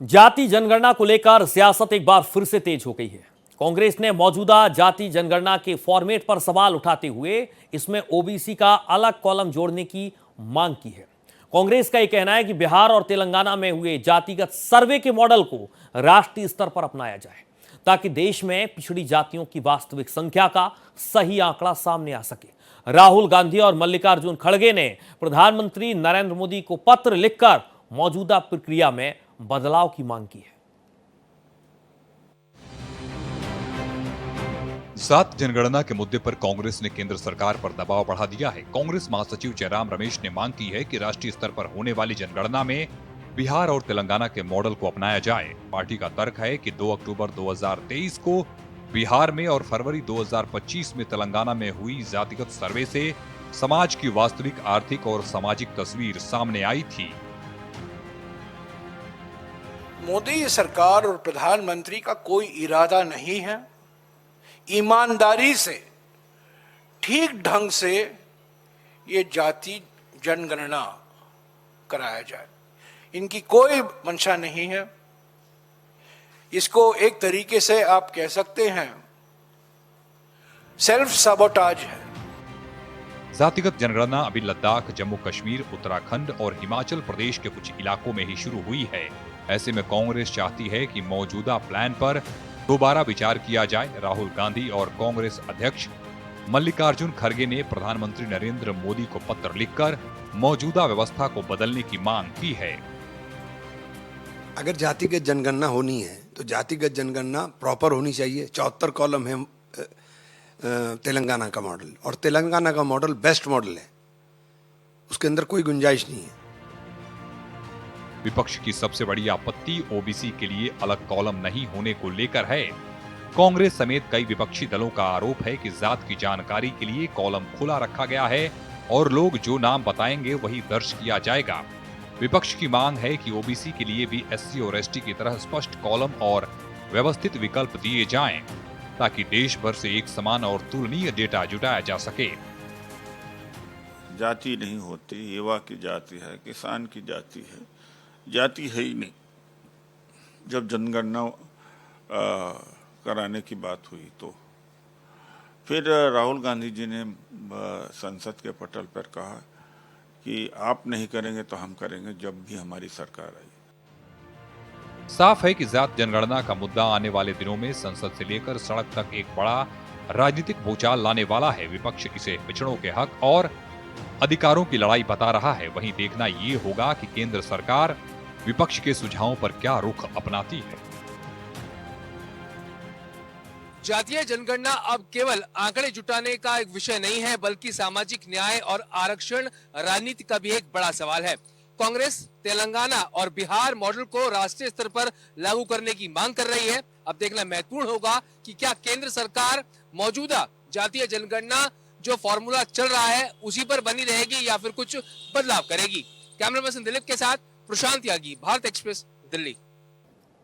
जाति जनगणना को लेकर सियासत एक बार फिर से तेज हो गई है। कांग्रेस ने मौजूदा जाति जनगणना के फॉर्मेट पर सवाल उठाते हुए इसमें ओबीसी का अलग कॉलम जोड़ने की मांग की है। कांग्रेस का यह कहना है कि बिहार और तेलंगाना में हुए जातिगत सर्वे के मॉडल को राष्ट्रीय स्तर पर अपनाया जाए ताकि देश में पिछड़ी जातियों की वास्तविक संख्या का सही आंकड़ा सामने आ सके। राहुल गांधी और मल्लिकार्जुन खड़गे ने प्रधानमंत्री नरेंद्र मोदी को पत्र लिखकर मौजूदा प्रक्रिया में बदलाव की मांग की है। जाति जनगणना के मुद्दे पर कांग्रेस ने केंद्र सरकार पर दबाव बढ़ा दिया है। कांग्रेस महासचिव जयराम रमेश ने मांग की है कि राष्ट्रीय स्तर पर होने वाली जनगणना में बिहार और तेलंगाना के मॉडल को अपनाया जाए। पार्टी का तर्क है कि 2 अक्टूबर 2023 को बिहार में और फरवरी 2025 में तेलंगाना में हुई जातिगत सर्वे से समाज की वास्तविक आर्थिक और सामाजिक तस्वीर सामने आई थी। मोदी सरकार और प्रधानमंत्री का कोई इरादा नहीं है ईमानदारी से ठीक ढंग से ये जाति जनगणना कराया जाए। इनकी कोई मंशा नहीं है। इसको एक तरीके से आप कह सकते हैं सेल्फ सबोटाज है। जातिगत जनगणना अभी लद्दाख, जम्मू कश्मीर, उत्तराखंड और हिमाचल प्रदेश के कुछ इलाकों में ही शुरू हुई है। ऐसे में कांग्रेस चाहती है कि मौजूदा प्लान पर दोबारा विचार किया जाए। राहुल गांधी और कांग्रेस अध्यक्ष मल्लिकार्जुन खड़गे ने प्रधानमंत्री नरेंद्र मोदी को पत्र लिखकर मौजूदा व्यवस्था को बदलने की मांग की है। अगर जातिगत जनगणना होनी है तो जातिगत जनगणना प्रॉपर होनी चाहिए। 74 कॉलम है तेलंगाना का मॉडल, और तेलंगाना का मॉडल बेस्ट मॉडल है, उसके अंदर कोई गुंजाइश नहीं है। विपक्ष की सबसे बड़ी आपत्ति ओबीसी के लिए अलग कॉलम नहीं होने को लेकर है। कांग्रेस समेत कई विपक्षी दलों का आरोप है कि जात की जानकारी के लिए कॉलम खुला रखा गया है और लोग जो नाम बताएंगे वही दर्ज किया जाएगा। विपक्ष की मांग है कि ओबीसी के लिए भी एससी और एसटी की तरह स्पष्ट कॉलम और व्यवस्थित विकल्प दिए जाएं, ताकि देश भर से एक समान और तुलनीय डेटा जुटाया जा सके। जाति नहीं होती, युवा की जाति है, किसान की जाति है, जाति है ही नहीं। जब जनगणना कराने की बात हुई तो फिर राहुल गांधी जी ने संसद के पटल पर कहा कि आप नहीं करेंगे तो हम करेंगे जब भी हमारी सरकार आई। साफ है कि जात जनगणना का मुद्दा आने वाले दिनों में संसद से लेकर सड़क तक एक बड़ा राजनीतिक भूचाल लाने वाला है। विपक्ष इसे पिछड़ों के हक और अधिकारों की लड़ाई बता रहा है। वहीं देखना ये होगा कि केंद्र सरकार विपक्ष के सुझावों पर क्या रुख अपनाती है। जातीय जनगणना अब केवल आंकड़े जुटाने का एक विषय नहीं है, बल्कि सामाजिक न्याय और आरक्षण राजनीति का भी एक बड़ा सवाल है। कांग्रेस तेलंगाना और बिहार मॉडल को राष्ट्रीय स्तर पर लागू करने की मांग कर रही है। अब देखना महत्वपूर्ण होगा कि क्या केंद्र सरकार मौजूदा जातीय जनगणना जो फॉर्मूला चल रहा है उसी पर बनी रहेगी या फिर कुछ बदलाव करेगी। कैमरा पर्सन दिलीप के साथ प्रशांत यागी, भारत एक्सप्रेस, दिल्ली।